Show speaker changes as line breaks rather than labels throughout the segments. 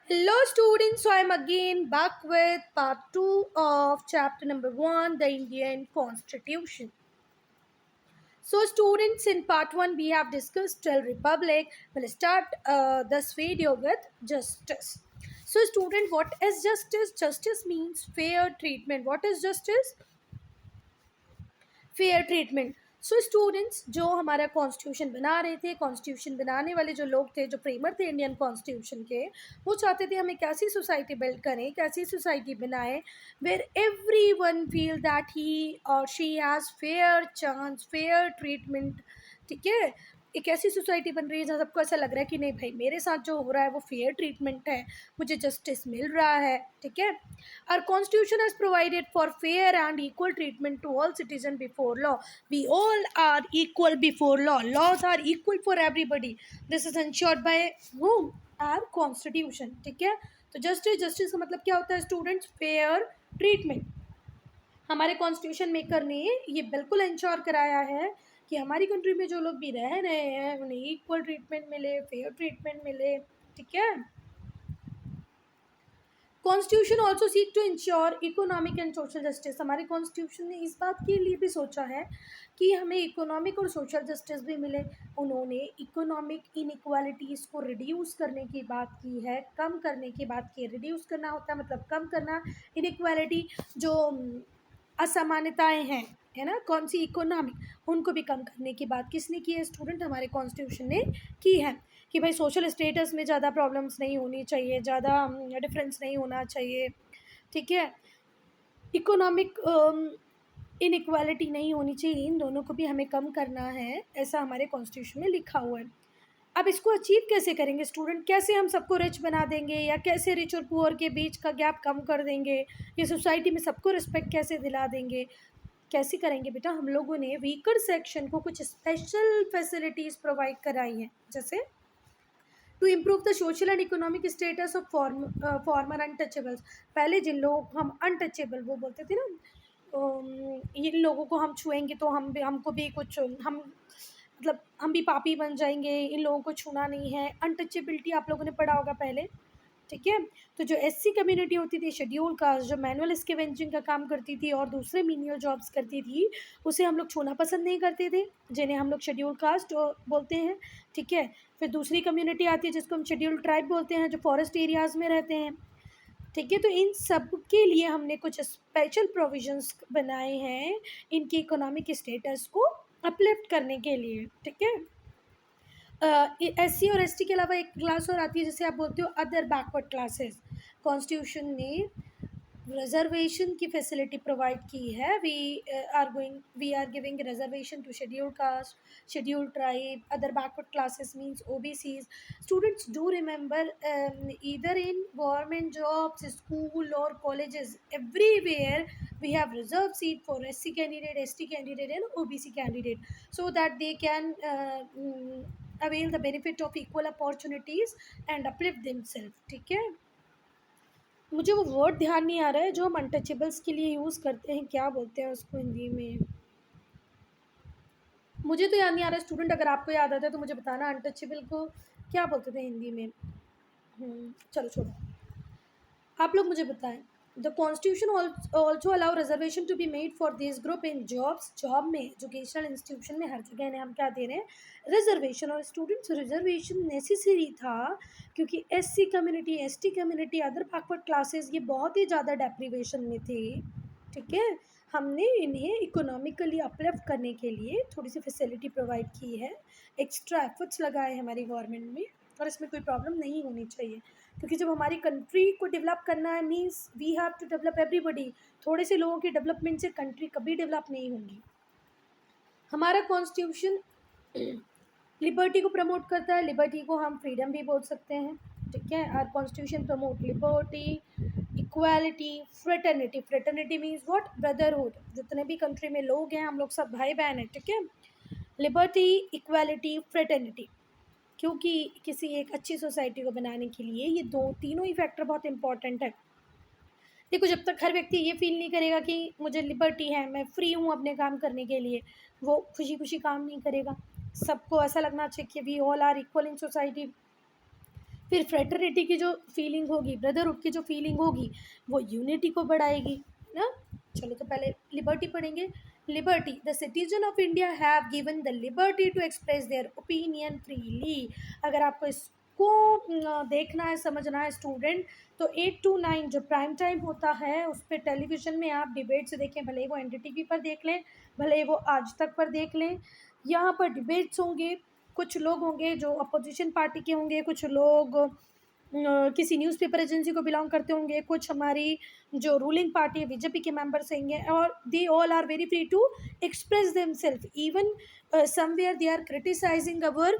Hello students, so I am again back with part 2 of chapter number 1, the Indian Constitution. So students, in part 1 we have discussed till Republic. We'll start this video with justice. So student, what is justice? Justice means fair treatment. What is justice? Fair treatment. So students, जो हमारा constitution बना रहे थे, constitution बनाने वाले जो लोग थे, जो फ्रेमर थे इंडियन कॉन्स्टिट्यूशन के, वो चाहते थे हमें कैसी सोसाइटी बिल्ड करें, कैसी सोसाइटी बनाएं where everyone feel that he or she has fair chance, fair treatment. ठीक है, एक ऐसी सोसाइटी बन रही है जहाँ सबको ऐसा लग रहा है कि नहीं भाई, मेरे साथ जो हो रहा है वो फेयर ट्रीटमेंट है, मुझे जस्टिस मिल रहा है. ठीक है, our constitution has provided for fair and equal treatment to all citizens before law. We all are equal before law. Laws are equal for everybody. This is ensured by whom? Our constitution. ठीक है, तो justice का मतलब क्या होता है students? Fair treatment. हमारे constitution maker ने ये बिल्कुल इंश्योर कराया है कि हमारी कंट्री में जो लोग भी रह रहे हैं उन्हें इक्वल ट्रीटमेंट मिले, फेयर ट्रीटमेंट मिले. ठीक है, constitution also seek to ensure economic and social justice. हमारे कॉन्स्टिट्यूशन ने इस बात के लिए भी सोचा है कि हमें इकोनॉमिक और सोशल जस्टिस भी मिले. उन्होंने इकोनॉमिक इनइक्वालिटीज़ को रिड्यूस करने की बात की है, कम करने की बात की है. रिड्यूस करना होता है मतलब कम करना, इनइक्वालिटी जो असमानताएं हैं, है ना, कौन सी? इकोनॉमिक, उनको भी कम करने की बात किसने की है स्टूडेंट? हमारे कॉन्स्टिट्यूशन ने की है कि भाई सोशल स्टेटस में ज़्यादा प्रॉब्लम्स नहीं होनी चाहिए, ज़्यादा डिफरेंस नहीं होना चाहिए. ठीक है, इकोनॉमिक इनइक्वालिटी नहीं होनी चाहिए, इन दोनों को भी हमें कम करना है, ऐसा हमारे कॉन्स्टिट्यूशन में लिखा हुआ है. अब इसको अचीव कैसे करेंगे स्टूडेंट? कैसे हम सबको रिच बना देंगे, या कैसे रिच और पुअर के बीच का गैप कम कर देंगे, या सोसाइटी में सबको रिस्पेक्ट कैसे दिला देंगे? कैसे करेंगे बेटा? हम लोगों ने वीकर सेक्शन को कुछ स्पेशल फैसिलिटीज़ प्रोवाइड कराई हैं, जैसे to improve the social and economic status of former untouchables. पहले जिन लोगों को हम अनटचेबल वो बोलते थे ना, इन लोगों को हम छुएंगे तो हमको भी कुछ, हम मतलब हम भी पापी बन जाएंगे, इन लोगों को छूना नहीं है. अनटचेबिलिटी आप लोगों ने पढ़ा होगा पहले. ठीक है, तो जो एससी कम्युनिटी होती थी, शेड्यूल कास्ट, जो मैनुअल स्कैवेंजिंग का काम करती थी और दूसरे मीनियल जॉब्स करती थी, उसे हम लोग छूना पसंद नहीं करते थे, जिन्हें हम लोग शेड्यूल कास्ट बोलते हैं. ठीक है, फिर दूसरी कम्युनिटी आती है जिसको हम शेड्यूल ट्राइब बोलते हैं, जो फॉरेस्ट एरियाज़ में रहते हैं. ठीक है, तो इन सब के लिए हमने कुछ स्पेशल प्रोविजंस बनाए हैं इनकी इकोनॉमिक स्टेटस को अपलिफ्ट करने के लिए. ठीक है, एससी और एसटी के अलावा एक क्लास और आती है जिसे आप बोलते हो अदर बैकवर्ड क्लासेस. कॉन्स्टिट्यूशन ने रिजर्वेशन की फैसिलिटी प्रोवाइड की है. We are giving reservation to schedule caste, schedule tribe, other backward classes means OBCs. Students do remember, either in government jobs, school और colleges, everywhere we have reserved seat for SC candidate, ST candidate and OBC candidate, so that they can avail the benefit of equal opportunities and uplift themselves. ठीक है, मुझे वो word ध्यान नहीं आ रहा है जो हम अनटचेबल्स के लिए यूज़ करते हैं, क्या बोलते हैं उसको हिंदी में, मुझे तो याद नहीं आ रहा है. स्टूडेंट, अगर आपको याद आता है तो मुझे बताना, अनटचेबल को क्या बोलते थे हिंदी में. चलो छोड़ो, आप लोग मुझे बताएं. The constitution also allow reservation to be made for this group in jobs. Job में, एजुकेशनल इंस्टीट्यूशन में, हर जगह इन्हें हम क्या दे रहे हैं? रिजर्वेशन. और स्टूडेंट्स, रिजर्वेशन नेसेसरी था क्योंकि SC community, ST community, other backward classes ये बहुत ही ज़्यादा डेप्रीवेशन में थे. ठीक है, हमने इन्हें इकोनॉमिकली अपलिफ्ट करने के लिए थोड़ी सी फैसिलिटी प्रोवाइड की है, एक्स्ट्रा एफर्ट्स लगाए हमारी गवर्नमेंट में, और इसमें कोई प्रॉब्लम नहीं होनी चाहिए. क्योंकि जब हमारी कंट्री को डेवलप करना है means we have to develop everybody. थोड़े से लोगों की डेवलपमेंट से कंट्री कभी डेवलप नहीं होगी. हमारा कॉन्स्टिट्यूशन लिबर्टी को प्रमोट करता है. लिबर्टी को हम फ्रीडम भी बोल सकते हैं. ठीक है, our constitution promote liberty, equality, fraternity. Fraternity means what? Brotherhood. जितने भी कंट्री में लोग हैं हम लोग सब भाई बहन हैं. ठीक है, लिबर्टी, इक्वालिटी, फ्रेटर्निटी. क्योंकि किसी एक अच्छी सोसाइटी को बनाने के लिए ये तीनों ही फैक्टर बहुत इंपॉर्टेंट है. देखो, जब तक हर व्यक्ति ये फील नहीं करेगा कि मुझे लिबर्टी है, मैं फ्री हूँ अपने काम करने के लिए, वो खुशी खुशी काम नहीं करेगा. सबको ऐसा लगना चाहिए कि we all are equal in society. फिर फ्रेटर्निटी की जो फीलिंग होगी, ब्रदरहुड की जो फीलिंग होगी, वो यूनिटी को बढ़ाएगी, है ना। चलो तो पहले लिबर्टी पढ़ेंगे। Liberty, the citizen of India have given the liberty to express their opinion freely. अगर आपको इसको देखना है, समझना है स्टूडेंट, तो 8 to 9 जो प्राइम टाइम होता है उस पर टेलीविज़न में आप डिबेट से देखें, भले ही वो NDTV पर देख लें, भले ही वो आज तक पर देख लें, यहाँ पर डिबेट्स होंगे। कुछ लोग होंगे जो अपोजिशन पार्टी के होंगे, कुछ लोग किसी न्यूज़पेपर एजेंसी को बिलोंग करते होंगे, कुछ हमारी जो रूलिंग पार्टी है बीजेपी के मेंबर्स होंगे, और they all are very free to express themselves. Even somewhere they are criticizing our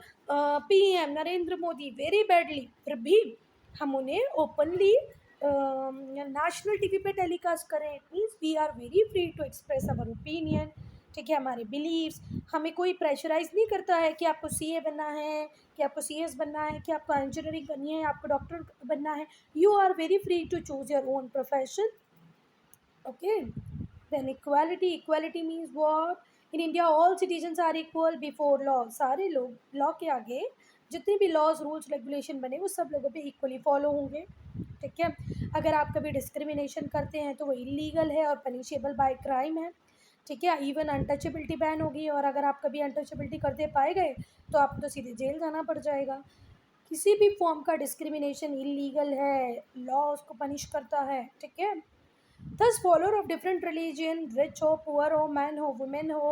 PM Narendra Modi very badly, फिर भी हम उन्हें ओपनली नेशनल टीवी पे टेलीकास्ट करें। It means we are very free to express our opinion, ठीक है, हमारे beliefs. हमें कोई प्रेशराइज नहीं करता है कि आपको CA बनना है, कि आपको CS बनना है, कि आपको इंजीनियरिंग करनी है, आपको डॉक्टर बनना है। You are very free to choose your own profession, okay. Then equality, equality means what? In India all citizens are equal before law. सारे लोग लॉ के आगे, जितने भी लॉज रूल्स रेगुलेशन बने वो सब लोगों पे इक्वली फॉलो होंगे, ठीक है। अगर आप कभी डिस्क्रिमिनेशन करते हैं तो वो इलीगल है और पनिशेबल बाय क्राइम है, ठीक है। इवन अनटचेबिलिटी बैन होगी, और अगर आप कभी अनटचेबिलिटी करते पाए गए तो आपको तो सीधे जेल जाना पड़ जाएगा। किसी भी फॉर्म का डिस्क्रिमिनेशन इलीगल है, लॉ उसको पनिश करता है, ठीक है। Thus, follower of different religion, rich हो, poor हो, man हो, women हो,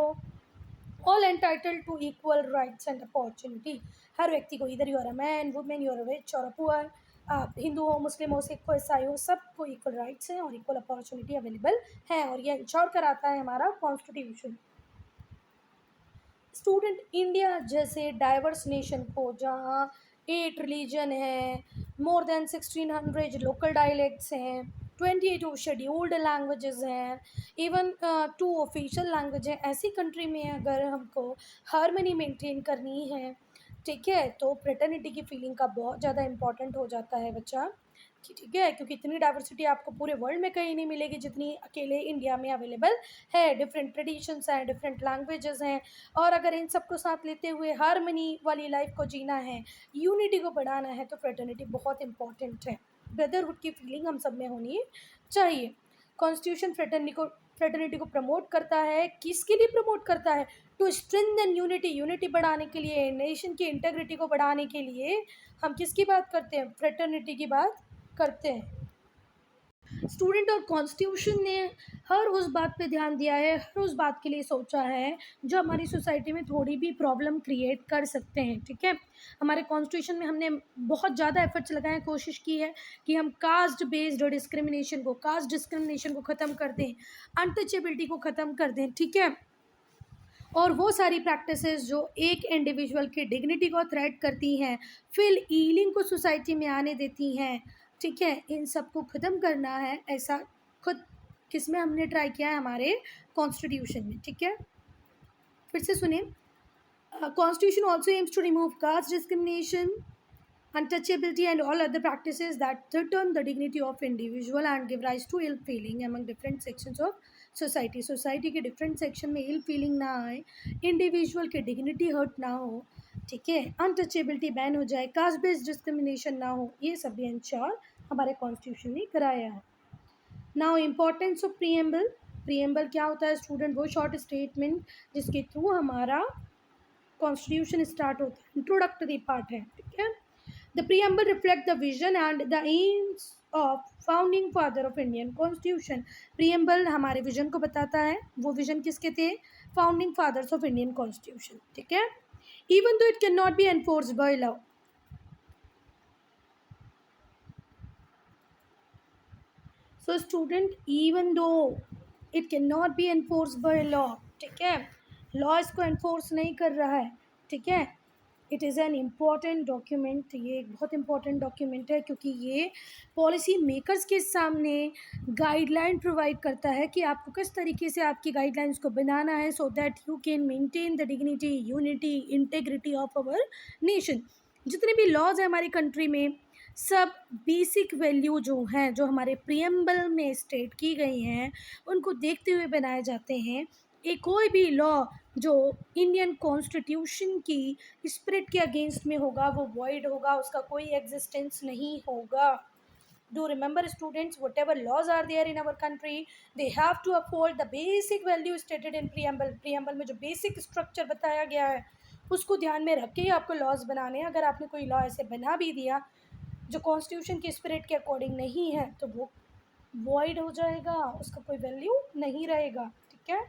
all entitled to equal rights and opportunity। हर व्यक्ति को, इधर you are a man, women, you are a rich और अ पुअर, आप हिंदू हो, मुस्लिम हो, सिख हो, ईसाई हो, सबको इक्वल राइट्स हैं और इक्वल अपॉर्चुनिटी अवेलेबल है, और ये इंश्योर कराता है हमारा कॉन्स्टिट्यूशन। स्टूडेंट, इंडिया जैसे डाइवर्स नेशन को, जहाँ 8 रिलीजन है, मोर देन 1600 लोकल डायलेक्ट्स हैं, 28 शेड्यूल्ड लैंग्वेजेस हैं, इवन 2 ऑफिशियल लैंग्वेज हैं, ऐसी कंट्री में अगर हमको हार्मनी मेंटेन करनी है, ठीक है, तो फ्रेटर्निटी की फीलिंग का बहुत ज़्यादा इंपॉर्टेंट हो जाता है बच्चा, कि ठीक है, क्योंकि इतनी डाइवर्सिटी आपको पूरे वर्ल्ड में कहीं नहीं मिलेगी जितनी अकेले इंडिया में अवेलेबल है। डिफरेंट ट्रेडिशंस हैं, डिफरेंट लैंग्वेजेस हैं, और अगर इन सबको साथ लेते हुए हार्मनी वाली लाइफ को जीना है, यूनिटी को बढ़ाना है, तो फ्रेटर्निटी बहुत इंपॉर्टेंट है। ब्रदरहुड की फीलिंग हम सब में होनी चाहिए। कॉन्स्टिट्यूशन फ्रेटर्निटी को प्रमोट करता है। किसके लिए प्रमोट करता है? टू स्ट्रेंथन यूनिटी, यूनिटी बढ़ाने के लिए, नेशन की इंटेग्रिटी को बढ़ाने के लिए हम किसकी बात करते हैं? फ्रेटर्निटी की बात करते हैं। स्टूडेंट, और कॉन्स्टिट्यूशन ने हर उस बात पे ध्यान दिया है, हर उस बात के लिए सोचा है जो हमारी सोसाइटी में थोड़ी भी प्रॉब्लम क्रिएट कर सकते हैं, ठीक है। हमारे कॉन्स्टिट्यूशन में हमने बहुत ज़्यादा एफर्ट्स लगाए, कोशिश की है कि हम कास्ट बेस्ड डिस्क्रिमिनेशन को ख़त्म कर दें, अनटचेबिलिटी को ख़त्म कर दें, ठीक है। और वो सारी प्रैक्टिसेस जो एक इंडिविजुअल की डिग्निटी को थ्रेट करती हैं, फिल ईलिंग को सोसाइटी में आने देती हैं, ठीक है, इन सब को ख़त्म करना है। ऐसा खुद किस में हमने ट्राई किया है? हमारे कॉन्स्टिट्यूशन में, ठीक है। फिर से सुनिए, constitution also aims to remove caste discrimination, untouchability and all other practices that threaten the dignity of individual and give rise to ill feeling among different sections of society। Society के different section में इल feeling ना आए, individual की dignity hurt ना हो, ठीक है, untouchability ban हो जाए, कास्ट बेस्ड डिस्क्रिमिनेशन ना हो, ये सब भी इंश्योर हमारे कॉन्स्टिट्यूशन ने कराया है। Now importance of preamble. Preamble क्या होता है स्टूडेंट? वो शॉर्ट स्टेटमेंट जिसके थ्रू हमारा कॉन्स्टिट्यूशन स्टार्ट होता है, इंट्रोडक्टरी पार्ट है, ठीक है। The preamble reflects the vision and the aims of founding father of Indian Constitution। preamble हमारे विजन को बताता है। वो विजन किसके थे? Founding fathers of Indian constitution, ठीक है। Even though it cannot be enforced by law। So student, even though it cannot be enforced by law, ठीक है, लॉ इसको एनफोर्स नहीं कर रहा है, ठीक है, it is an important document. ये एक बहुत इम्पॉर्टेंट डॉक्यूमेंट है क्योंकि ये पॉलिसी मेकर्स के सामने गाइडलाइन प्रोवाइड करता है कि आपको किस तरीके से आपकी गाइडलाइंस को बनाना है, so that you can maintain the dignity, unity, integrity of our nation. जितने भी लॉज हैं हमारी कंट्री में, सब बेसिक वैल्यू जो हैं, जो हमारे प्रीएम्बल में स्टेट की गई हैं, उनको देखते हुए बनाए जाते हैं कोई भी लॉ जो इंडियन कॉन्स्टिट्यूशन की स्पिरिट के अगेंस्ट में होगा वो वॉइड होगा, उसका कोई एग्जिस्टेंस नहीं होगा. Do remember students, whatever laws are there in our country, they have to uphold the basic value stated in preamble में जो basic structure बताया गया है उसको ध्यान में रख के ही आपको लॉज बनाने हैं. अगर आपने कोई लॉ ऐसे बना भी दिया जो कॉन्स्टिट्यूशन की स्पिरिट के अकॉर्डिंग नहीं है तो वो वॉइड हो जाएगा, उसका कोई वैल्यू नहीं रहेगा. ठीक है.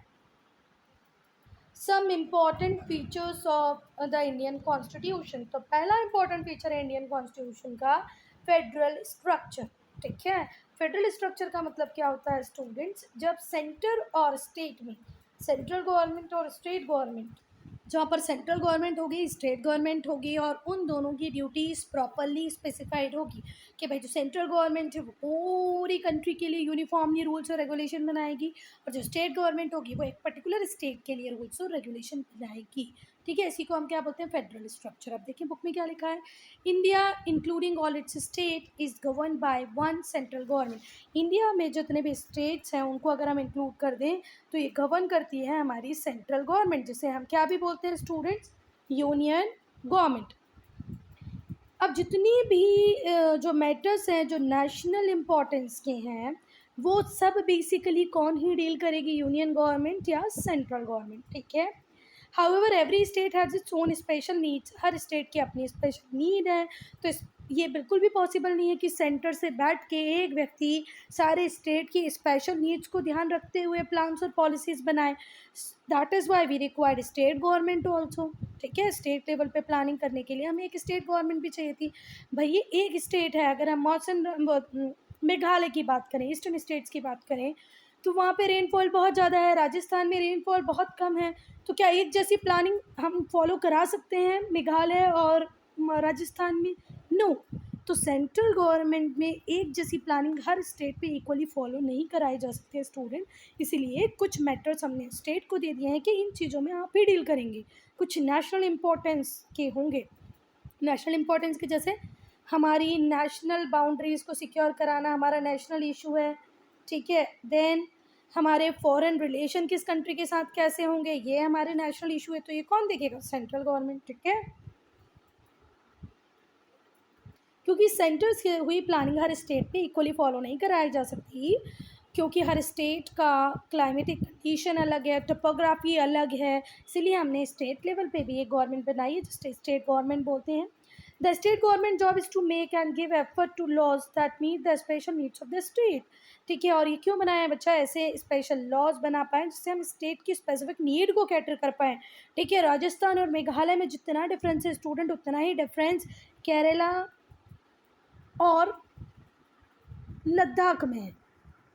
Some important features of the Indian constitution. तो पहला इम्पॉर्टेंट फीचर है इंडियन कॉन्स्टिट्यूशन का फेडरल स्ट्रक्चर. ठीक है. फेडरल स्ट्रक्चर का मतलब क्या होता है स्टूडेंट्स, जब सेंटर और स्टेट में, सेंट्रल गवर्नमेंट और स्टेट गवर्नमेंट, जहाँ पर सेंट्रल गवर्नमेंट होगी, स्टेट गवर्नमेंट होगी और उन दोनों की ड्यूटीज़ प्रॉपरली स्पेसिफाइड होगी कि भाई जो सेंट्रल गवर्नमेंट है वो पूरी कंट्री के लिए यूनिफॉर्मली रूल्स और रेगुलेशन बनाएगी और जो स्टेट गवर्नमेंट होगी वो एक पर्टिकुलर स्टेट के लिए रूल्स और रेगुलेशन बनाएगी. ठीक है. इसी को हम क्या बोलते हैं, फेडरल स्ट्रक्चर. अब देखिए बुक में क्या लिखा है, India including all it's state is govern by one central government. India में जितने भी स्टेट्स हैं उनको अगर हम इंक्लूड कर दें तो ये गवर्न करती है हमारी सेंट्रल गवर्नमेंट, जिसे हम क्या भी बोलते हैं स्टूडेंट्स, यूनियन गवर्नमेंट. अब जितनी भी जो मैटर्स हैं जो नेशनल इम्पोर्टेंस के हैं वो सब बेसिकली कौन ही डील करेगी, यूनियन गवर्नमेंट या सेंट्रल गवर्नमेंट. ठीक है. However every state has its own special needs. Her state की अपनी स्पेशल नीड है. तो ये बिल्कुल भी पॉसिबल नहीं है कि सेंटर से बैठ के एक व्यक्ति सारे स्टेट की स्पेशल नीड्स को ध्यान रखते हुए प्लान्स और पॉलिसीज़ बनाए. That is why we required state government also. ठीक है. स्टेट लेवल पे प्लानिंग करने के लिए हमें एक स्टेट गवर्नमेंट भी चाहिए थी. भाई ये एक स्टेट है, अगर हम मौसम मेघालय की बात करें, ईस्टर्न स्टेट्स की बात करें तो वहाँ पे रेनफॉल बहुत ज़्यादा है, राजस्थान में रेनफॉल बहुत कम है. तो क्या एक जैसी प्लानिंग हम फॉलो करा सकते हैं मेघालय और राजस्थान में? नो. तो सेंट्रल गवर्नमेंट में एक जैसी प्लानिंग हर स्टेट पे इक्वली फॉलो नहीं कराई जा सकती है स्टूडेंट. इसीलिए कुछ मैटर्स हमने स्टेट को दे दिए हैं कि इन चीज़ों में आप ही डील करेंगे. कुछ नेशनल इम्पोर्टेंस के होंगे, नेशनल इम्पोर्टेंस के जैसे हमारी नेशनल बाउंड्रीज़ को सिक्योर कराना हमारा नेशनल इशू है. ठीक है. देन हमारे फॉरेन रिलेशन किस कंट्री के साथ कैसे होंगे ये हमारे नेशनल इशू है. तो ये कौन देखेगा, सेंट्रल गवर्नमेंट. ठीक है. क्योंकि सेंटर से हुई प्लानिंग हर स्टेट पे इक्वली फॉलो नहीं कराई जा सकती, क्योंकि हर स्टेट का क्लाइमेटिक कंडीशन अलग है, टोपोग्राफी अलग है. इसीलिए हमने स्टेट लेवल पे भी एक गवर्नमेंट बनाई है जिसे स्टेट गवर्नमेंट बोलते हैं. The state government job is to make and give effort to laws that meet the special needs of the state. ठीक है. और ये क्यों बनाया है बच्चा, ऐसे स्पेशल लॉज बना पाएँ जिससे हम स्टेट की स्पेसिफिक नीड को कैटर कर पाएँ. ठीक है. राजस्थान और मेघालय में जितना डिफरेंस है स्टूडेंट उतना ही डिफरेंस केरला और लद्दाख में है.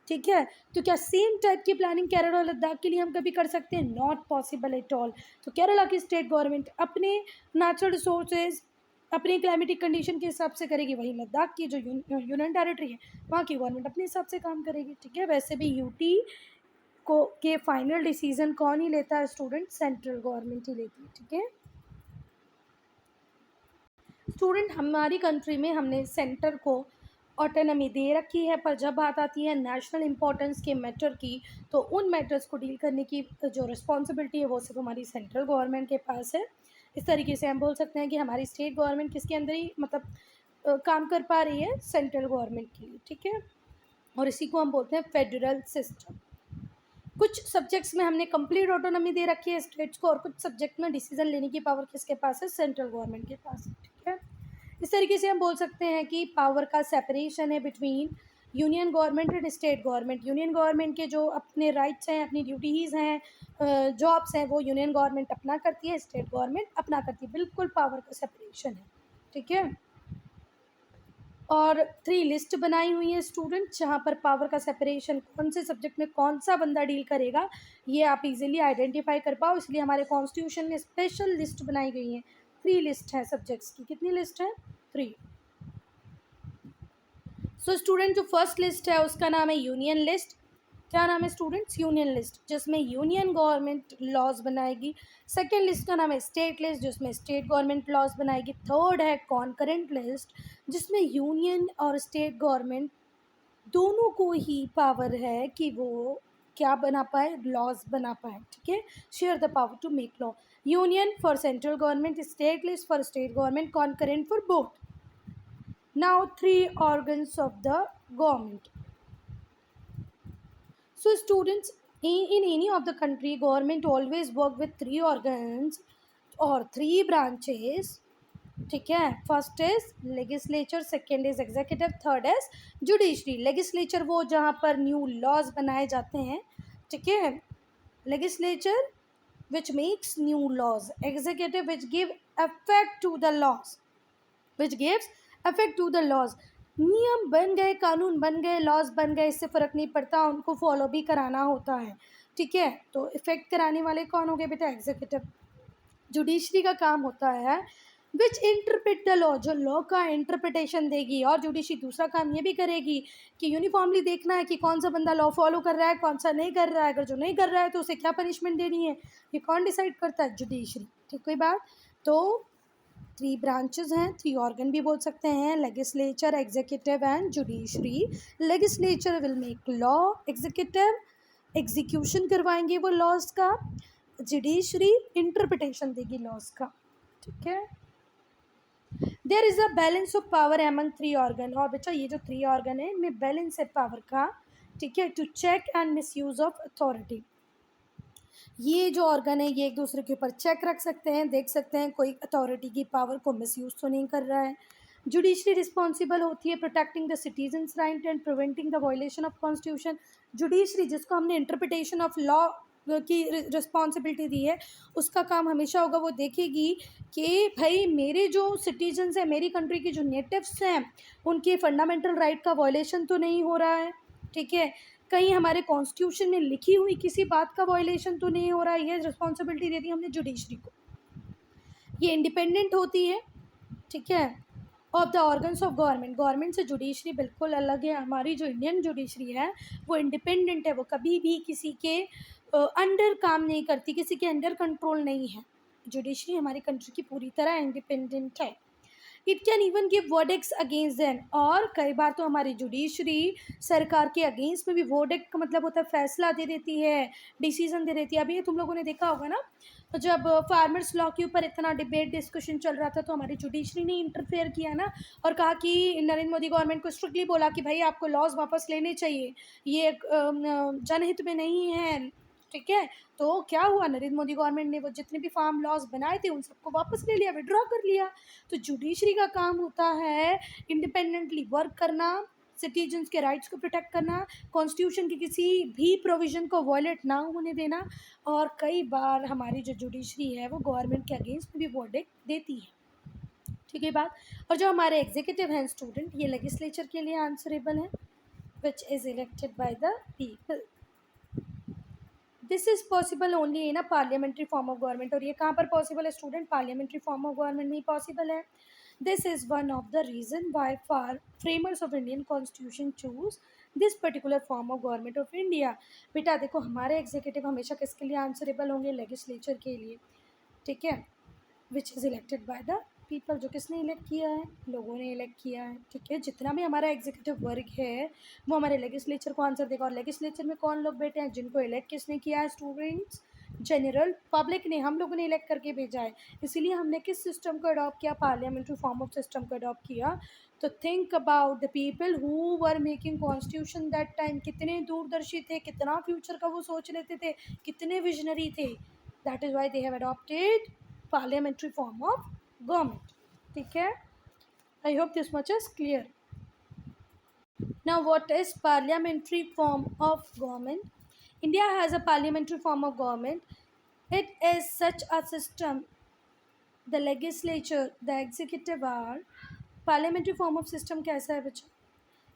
ठीक है. तो क्या सेम टाइप की प्लानिंग केरला और लद्दाख के लिए हम कभी कर सकते हैं? Not possible at all. तो केरला की स्टेट गवर्नमेंट अपने नेचुरल रिसोर्सेज अपनी क्लाइमेटिक कंडीशन के हिसाब से करेगी, वहीं लद्दाख की जो यूनियन टेरिटरी है वहाँ की गवर्नमेंट अपने हिसाब से काम करेगी. ठीक है. वैसे भी यूटी को के फाइनल डिसीजन कौन ही लेता है स्टूडेंट, सेंट्रल गवर्नमेंट ही लेती है. ठीक है. स्टूडेंट हमारी कंट्री में हमने सेंटर को ऑटोनॉमी दे रखी है, पर जब बात आती है नेशनल इम्पोर्टेंस के मैटर की तो उन मैटर्स को डील करने की जो रिस्पॉन्सिबिलिटी है वो सिर्फ हमारी सेंट्रल गवर्नमेंट के पास है. इस तरीके से हम बोल सकते हैं कि हमारी स्टेट गवर्नमेंट किसके अंदर ही मतलब काम कर पा रही है, सेंट्रल गवर्नमेंट के लिए. ठीक है. और इसी को हम बोलते हैं फेडरल सिस्टम. कुछ सब्जेक्ट्स में हमने कंप्लीट ऑटोनॉमी दे रखी है स्टेट्स को और कुछ सब्जेक्ट में डिसीजन लेने की पावर किसके पास है, सेंट्रल गवर्नमेंट के पास है. ठीक है. इस तरीके से हम बोल सकते हैं कि पावर का सेपरेशन है between union government and state government. Union government के जो अपने राइट्स हैं, अपनी ड्यूटीज़ हैं, जॉब्स हैं, वो यूनियन गवर्नमेंट अपना करती है, स्टेट गवर्नमेंट अपना करती है. बिल्कुल पावर का सेपरेशन है. ठीक है. और 3 लिस्ट बनाई हुई है स्टूडेंट जहाँ पर पावर का सेपरेशन कौन से सब्जेक्ट में कौन सा बंदा डील करेगा ये आप इजीली आइडेंटिफाई कर पाओ. इसलिए हमारे कॉन्स्टिट्यूशन में स्पेशल लिस्ट बनाई गई है. 3 लिस्ट है सब्जेक्ट्स की. कितनी लिस्ट है? 3. सो स्टूडेंट जो फर्स्ट लिस्ट है उसका नाम है यूनियन लिस्ट. क्या नाम है स्टूडेंट्स? यूनियन लिस्ट, जिसमें यूनियन गवर्नमेंट लॉज बनाएगी. सेकेंड लिस्ट का नाम है स्टेट लिस्ट, जिसमें स्टेट गवर्नमेंट लॉज बनाएगी. थर्ड है कॉन्करेंट लिस्ट, जिसमें यूनियन और स्टेट गवर्नमेंट दोनों को ही पावर है कि वो क्या बना पाए, लॉज बना पाए, ठीक है। Share the power to make law, union for central government, state list for state government, concurrent for both. Now three organs of the government. So students, in any of the country, government always work with three organs or three branches. ठीक है, first is legislature, second is executive, third is judiciary. Legislature वो जहाँ पर new laws बनाए जाते हैं, ठीक है. Legislature which makes new laws, executive which give effect to the laws, which gives effect to the laws. नियम बन गए, कानून बन गए, लॉज बन गए, इससे फ़र्क नहीं पड़ता, उनको फॉलो भी कराना होता है, ठीक है. तो इफेक्ट कराने वाले कौन हो गए बेटा, एग्जीक्यूटिव. जुडिशरी का काम होता है विच इंटरप्रेट द लॉ, जो लॉ का इंटरप्रिटेशन देगी. और जुडिशरी दूसरा काम ये भी करेगी कि यूनिफॉर्मली देखना है कि कौन सा बंदा लॉ फॉलो कर रहा है, कौन सा नहीं कर रहा है. अगर जो नहीं कर रहा है तो उसे क्या पनिशमेंट देनी है, ये कौन डिसाइड करता है, जुडिशरी. ठीक, कोई बात. तो थ्री ब्रांचेस हैं, थ्री ऑर्गन भी बोल सकते हैं, legislature, executive and judiciary. Legislature will make law, executive execution करवाएंगे वो लॉज का, जुडिशरी इंटरप्रिटेशन देगी लॉज का, ठीक है. There is a balance of power among three organ. और बच्चा ये जो थ्री ऑर्गन है इनमें बैलेंस है पावर का, ठीक है, to check and misuse of authority. ये जो ऑर्गन है ये एक दूसरे के ऊपर चेक रख सकते हैं, देख सकते हैं कोई अथॉरिटी की पावर को मिसयूज तो नहीं कर रहा है. जुडिशरी रिस्पॉन्सिबल होती है protecting the citizens right and preventing the violation of constitution. Judiciary जिसको हमने इंटरप्रिटेशन ऑफ लॉ की रिस्पॉन्सिबिलिटी दी है, उसका काम हमेशा होगा, वो देखेगी कि भाई मेरे जो सिटीजन्स हैं, मेरी कंट्री के जो नेटिव्स हैं, उनके फंडामेंटल राइट का वायलेशन तो नहीं हो रहा है, ठीक है. कहीं हमारे कॉन्स्टिट्यूशन में लिखी हुई किसी बात का वायलेशन तो नहीं हो रहा है. ये रिस्पॉन्सिबिलिटी दे दी हमने जुडिशरी को. ये इंडिपेंडेंट होती है, ठीक है, of the organs of government. Government से जुडिशरी बिल्कुल अलग है. हमारी जो इंडियन जुडिशरी है वो इंडिपेंडेंट है, वो कभी भी किसी के अंडर काम नहीं करती, किसी के अंडर कंट्रोल नहीं है. जुडिशरी हमारी कंट्री की पूरी तरह इंडिपेंडेंट है. It can even give verdicts against them. और कई बार तो हमारी जुडिशरी सरकार के अगेंस्ट में भी, वर्डिक्ट का मतलब होता है फैसला दे देती है, डिसीजन दे देती है. अभी तुम लोगों ने देखा होगा ना, जब फार्मर्स लॉ के ऊपर इतना डिबेट डिस्कशन चल रहा था तो हमारी जुडिशरी ने इंटरफेयर किया ना, और कहा कि नरेंद्र मोदी गवर्नमेंट को स्ट्रिक्टली बोला कि भाई आपको लॉज वापस लेने चाहिए, ये जनहित में नहीं है, ठीक है. तो क्या हुआ, नरेंद्र मोदी गवर्नमेंट ने वो जितने भी फार्म लॉज बनाए थे उन सबको वापस ले लिया, विड्रॉ कर लिया. तो जुडिशरी का काम होता है इंडिपेंडेंटली वर्क करना, सिटीजन्स के राइट्स को प्रोटेक्ट करना, कॉन्स्टिट्यूशन के किसी भी प्रोविज़न को वॉयलेट ना होने देना. और कई बार हमारी जो जुडिशरी है वो गवर्नमेंट के अगेंस्ट में भी वर्डिक्ट देती है, ठीक है बात. और जो हमारे एग्जीक्यूटिव हैं स्टूडेंट, ये लेजिस्लेचर के लिए आंसरेबल है, which is elected by the people. This is possible only in a parliamentary form of government. और ये कहाँ पर पॉसिबल है student, parliamentary form of government में ही पॉसिबल है. This is one of the reason why far framers of Indian constitution choose this particular form of government of India. बेटा देखो, हमारे एग्जीक्यूटिव हमेशा किसके लिए आंसरेबल होंगे, लेजिस्लेचर के लिए, ठीक है, which is elected by the people. जो किसने इलेक्ट किया है, लोगों ने इलेक्ट किया है, ठीक है. जितना भी हमारा एग्जीक्यूटिव वर्ग है वो हमारे लेजिस्लेचर को आंसर देगा. और लेजिस्लेचर में कौन लोग बैठे हैं, जिनको इलेक्ट किसने किया है स्टूडेंट्स, जनरल पब्लिक ने, हम लोगों ने इलेक्ट करके भेजा है. इसीलिए हमने किस सिस्टम को अडॉप्ट किया, पार्लियामेंट्री फॉर्म ऑफ सिस्टम को अडॉप्ट किया. तो think about the people who were making constitution that time. कितने दूरदर्शी थे, कितना फ्यूचर का वो सोच लेते थे, कितने विजनरी थे. That is why they have adopted parliamentary form of government, ठीक है. I hope this much is clear. Now what is parliamentary form of government? India has a parliamentary form of government. It is such a system, the legislature, the executive are. parliamentary form of system कैसा है बच्चा,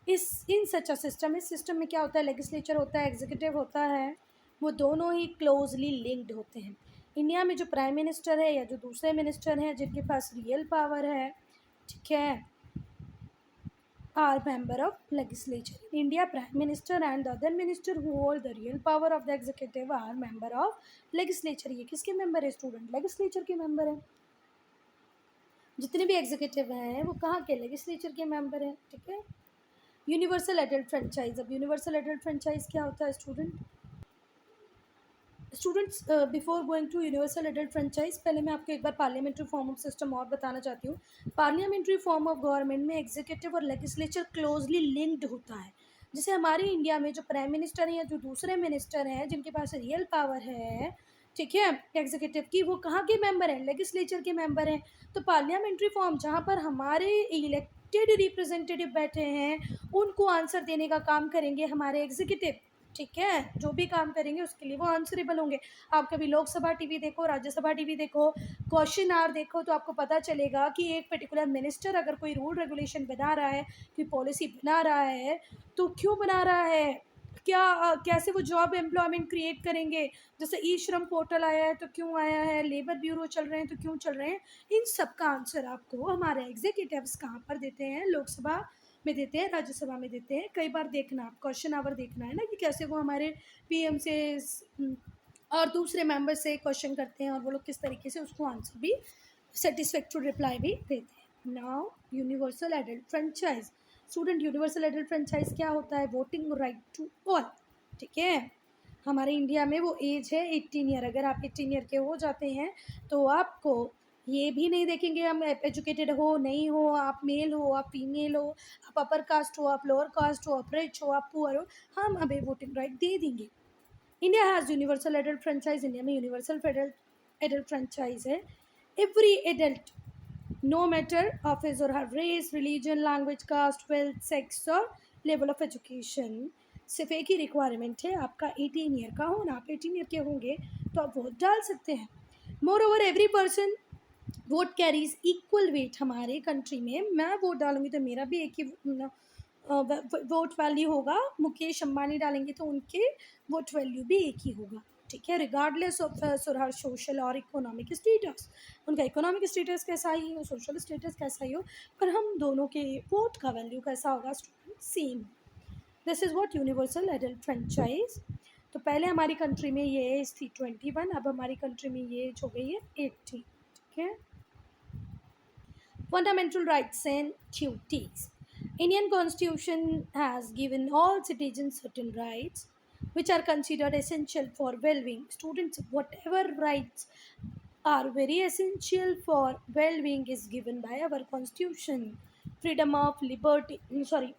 इस इन सच a system, इस system में क्या होता है, legislature होता है, एग्जीक्यूटिव होता है, वो दोनों ही क्लोजली लिंक्ड होते हैं. इंडिया में जो प्राइम मिनिस्टर है या जो दूसरे मिनिस्टर हैं जिनके पास रियल पावर है, ठीक है, are member of legislature. In India prime minister and the other minister who hold the real power of the executive are member of legislature. ये किसके मेंबर है स्टूडेंट, लेजिस्लेचर के मेंबर है. जितने भी एग्जीक्यूटिव हैं वो कहाँ के, लेजिस्लेचर के मेंबर हैं, ठीक है. Universal adult franchise. अब यूनिवर्सल एडल्ट फ्रेंचाइज क्या होता है student, students, before going to universal adult franchise, पहले मैं आपको एक बार पार्लियामेंट्री फॉर्म ऑफ सिस्टम और बताना चाहती हूँ। पार्लियामेंट्री फॉर्म ऑफ गवर्नमेंट में एग्जीक्यूटिव और लेजिस्लेचर क्लोजली लिंक्ड होता है। जैसे हमारे इंडिया में जो प्राइम मिनिस्टर हैं या जो दूसरे मिनिस्टर हैं जिनके पास रियल पावर है, ठीक है, एग्जीक्यूटिव की, वो कहाँ के मेंबर हैं? लेजिस्लेचर के मेंबर हैं। तो पार्लियामेंट्री फॉर्म जहाँ पर हमारे इलेक्टेड रिप्रेजेंटेटिव बैठे हैं, उनको आंसर देने का काम करेंगे हमारे एग्जीक्यूटिव, ठीक है, जो भी काम करेंगे उसके लिए वो आंसरेबल होंगे। आप कभी लोकसभा टीवी देखो, राज्यसभा टीवी देखो, क्वेश्चन आवर देखो, तो आपको पता चलेगा कि एक पर्टिकुलर मिनिस्टर अगर कोई रूल रेगुलेशन बना रहा है, कोई पॉलिसी बना रहा है, तो क्यों बना रहा है, क्या कैसे वो जॉब एम्प्लॉयमेंट क्रिएट करेंगे। जैसे ई श्रम पोर्टल आया है तो क्यों आया है, लेबर ब्यूरो चल रहे हैं तो क्यों चल रहे हैं, इन सब का आंसर आपको हमारे एग्जीक्यूटिव्स कहाँ पर देते हैं? लोकसभा में देते हैं, राज्यसभा में देते हैं। कई बार देखना, आप क्वेश्चन आवर देखना है ना कि कैसे वो हमारे पीएम से और दूसरे मेंबर से क्वेश्चन करते हैं और वो लोग किस तरीके से उसको आंसर भी, सेटिस्फैक्टरी रिप्लाई भी देते हैं। Now universal adult franchise. Student, universal adult franchise क्या होता है? वोटिंग राइट टू ऑल, ठीक है। हमारे इंडिया में वो एज है 18 ईयर। अगर आप 18 ईयर के हो जाते हैं तो आपको ये भी नहीं देखेंगे हम एजुकेटेड हो नहीं हो, आप मेल हो, आप फीमेल हो, आप अपर कास्ट हो, आप लोअर कास्ट हो, आप रिच हो, आप पुअर हो, हम अभी वोटिंग राइट दे देंगे। India has universal adult franchise. India में यूनिवर्सल एडल्ट फ्रेंचाइज है। Every adult, no matter of his or her race, religion, language, caste, wealth, sex और लेवल ऑफ एजुकेशन, सिर्फ एक ही रिक्वायरमेंट है, आपका 18 ईयर का होना। आप 18 ईयर के होंगे तो आप वोट डाल सकते हैं। More over every person vote carries equal weight. हमारे कंट्री में मैं वोट डालूंगी तो मेरा भी एक ही वोट वैल्यू होगा, मुकेश अंबानी डालेंगे तो उनके वोट वैल्यू भी एक ही होगा, ठीक है, रिगार्डलेस ऑफ हर सोशल और इकोनॉमिक स्टेटस। उनका इकोनॉमिक स्टेटस कैसा ही हो, सोशल स्टेटस कैसा ही हो, पर हम दोनों के वोट का वैल्यू कैसा होगा? Student, same. This is what universal adult franchise. तो पहले हमारी कंट्री में ये एज थी 21, अब हमारी कंट्री में ये एज हो गई है 80, ठीक है। Fundamental rights and duties. Indian Constitution has given all citizens certain rights which are considered essential for well-being. Students, whatever rights are very essential for well-being is given by our Constitution. Freedom of liberty, sorry,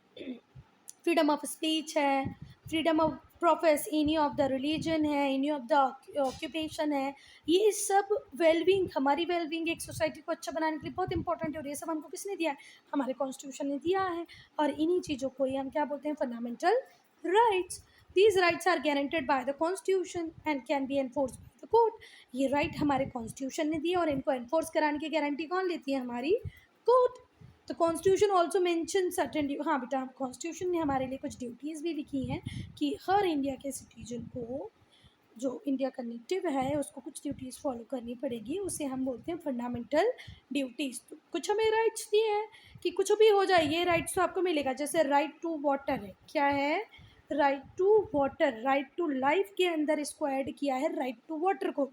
freedom of speech है, freedom of profess any of the religion है, any of the occupation है। ये सब wellbeing, हमारी wellbeing एक society को अच्छा बनाने के लिए बहुत इंपॉर्टेंट है और ये सब हमको किसने दिया है? हमारे कॉन्स्टिट्यूशन ने दिया है। और इन्हीं चीज़ों को ही हम क्या बोलते हैं? Fundamental rights. These rights are guaranteed by the constitution and can be enforce by the court. ये राइट हमारे कॉन्स्टिट्यूशन ने दिए और इनको एनफोर्स कराने की गारंटी कौन लेती है? हमारी कोर्ट। तो कॉन्स्टिट्यूशन ऑल्सो मेंशन सर्टेन, हाँ बेटा, कॉन्स्टिट्यूशन ने हमारे लिए कुछ ड्यूटीज़ भी लिखी हैं कि हर इंडिया के सिटीजन को, जो इंडिया का नेटिव है, उसको कुछ ड्यूटीज़ फॉलो करनी पड़ेगी। उसे हम बोलते हैं फंडामेंटल ड्यूटीज़। तो कुछ हमें राइट्स दिए हैं कि कुछ भी हो जाए ये राइट्स तो आपको मिलेगा। जैसे राइट टू वाटर है, क्या है? Right to water. Right to life के अंदर इसको ऐड किया है, राइट टू वाटर को।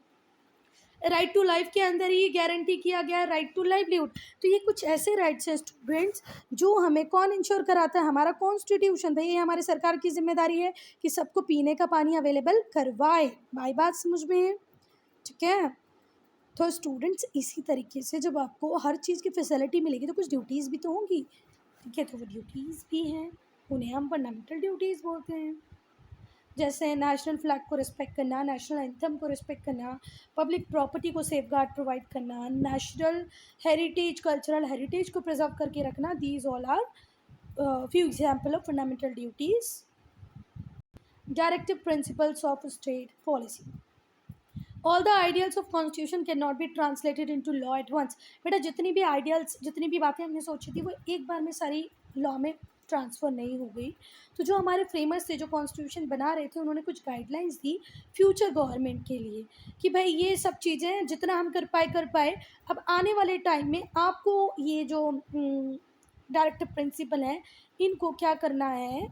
राइट टू लाइफ के अंदर ही गारंटी किया गया है राइट टू लाइवलीहुड। तो ये कुछ ऐसे राइट्स हैं स्टूडेंट्स जो हमें कौन इंश्योर कराता है? हमारा कॉन्स्टिट्यूशन। भाई ये हमारे सरकार की जिम्मेदारी है कि सबको पीने का पानी अवेलेबल करवाए। बाई बात समझ में है, ठीक है। तो स्टूडेंट्स, इसी तरीके से जब आपको हर चीज़ की फैसिलिटी मिलेगी तो कुछ ड्यूटीज़ भी तो होंगी, ठीक है। तो वो ड्यूटीज़ भी हैं, उन्हें हम फंडामेंटल ड्यूटीज़ बोलते हैं। जैसे नेशनल फ्लैग को रिस्पेक्ट करना, नेशनल एंथम को रिस्पेक्ट करना, पब्लिक प्रॉपर्टी को सेफगार्ड प्रोवाइड करना, नेशनल हेरिटेज, कल्चरल हेरिटेज को प्रिजर्व करके रखना। These all are few example of fundamental duties. Directive principles of state policy. All the ideals of constitution can not be translated into law at once. बेटा, जितनी भी ideals, जितनी भी बातें हमने सोची थी वो एक बार में सारी लॉ में ट्रांसफ़र नहीं हो गई। तो जो हमारे फ्रेमर्स थे, जो कॉन्स्टिट्यूशन बना रहे थे, उन्होंने कुछ गाइडलाइंस दी फ्यूचर गवर्नमेंट के लिए कि भाई ये सब चीज़ें जितना हम कर पाए। अब आने वाले टाइम में आपको ये जो डायरेक्टिव प्रिंसिपल हैं, इनको क्या करना है?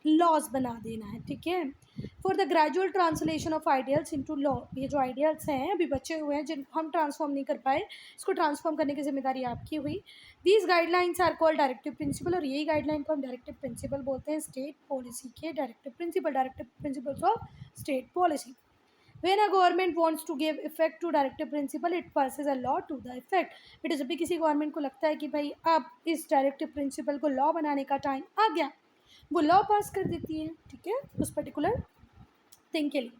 लॉज बना देना है, ठीक है। For the gradual translation of ideals into law. ये जो आइडियल्स हैं अभी बचे हुए हैं, जिनको हम ट्रांसफॉर्म नहीं कर पाए, इसको ट्रांसफॉर्म करने की जिम्मेदारी आपकी हुई। These guidelines are called directive principle, और यही गाइडलाइन को हम डायरेक्टिव प्रिंसिपल बोलते हैं। स्टेट पॉलिसी के directive principles of state policy. When a government wants to give effect to directive principle it passes a law to the effect. बेटा जब भी किसी गवर्नमेंट को लगता है कि भाई अब इस डायरेक्टिव प्रिंसिपल को लॉ बनाने का टाइम आ गया, वो लॉ पास कर देती है, ठीक है, उस पर्टिकुलर थिंग के लिए।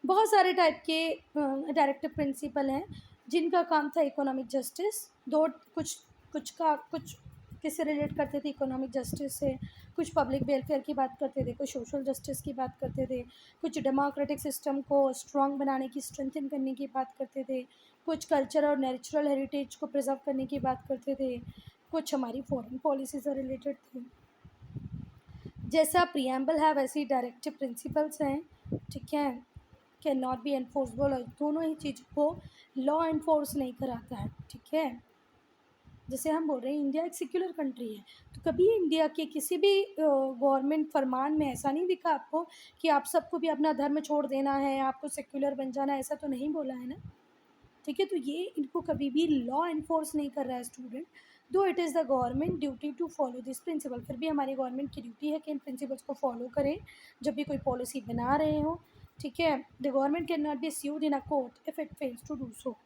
बहुत सारे टाइप के डायरेक्टिव प्रिंसिपल हैं जिनका काम था इकोनॉमिक जस्टिस। दो कुछ किससे रिलेट करते थे, इकोनॉमिक जस्टिस से, कुछ पब्लिक वेलफेयर की बात करते थे, कुछ सोशल जस्टिस की बात करते थे, कुछ डेमोक्रेटिक सिस्टम को स्ट्रॉन्ग बनाने की, स्ट्रेंथन करने की बात करते थे, कुछ कल्चर और नेचुरल हेरिटेज को प्रिजर्व करने की बात करते थे, कुछ हमारी फॉरेन पॉलिसी से रिलेटेड थे। जैसा प्रियम्बल है वैसे डायरेक्टिव प्रिंसिपल्स हैं, ठीक है, कैन नॉट बी एनफोर्सबल, और दोनों ही चीज़ को लॉ एनफोर्स नहीं कराता है, ठीक है। जैसे हम बोल रहे हैं इंडिया एक सेक्युलर कंट्री है, तो कभी इंडिया के किसी भी गवर्नमेंट फरमान में ऐसा नहीं दिखा आपको कि आप सबको भी अपना धर्म छोड़ देना है, आपको सेक्युलर बन जाना है, ऐसा तो नहीं बोला है ना, ठीक है। तो ये इनको कभी भी लॉ एनफोर्स नहीं कर रहा है student, though it is the government duty to follow this principle. फिर भी हमारी गवर्नमेंट की ड्यूटी है कि इन प्रिंसिपल्स को फॉलो करें जब भी कोई पॉलिसी बना रहे हो, ठीक है। The government can not be sued in a court if it fails to do so.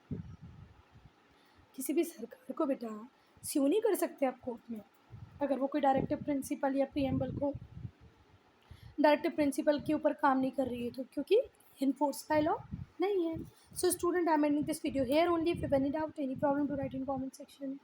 किसी भी सरकार को बेटा स्यू नहीं कर सकते आप कोर्ट में अगर वो कोई डायरेक्टिव प्रिंसिपल या प्रियम्बल को डायरेक्टिव प्रिंसिपल के ऊपर काम नहीं कर रही है, तो क्योंकि इनफोर्स बाय लॉ नहीं है। So student I am ending this video here only. If you have any doubt any problem to write in comment section.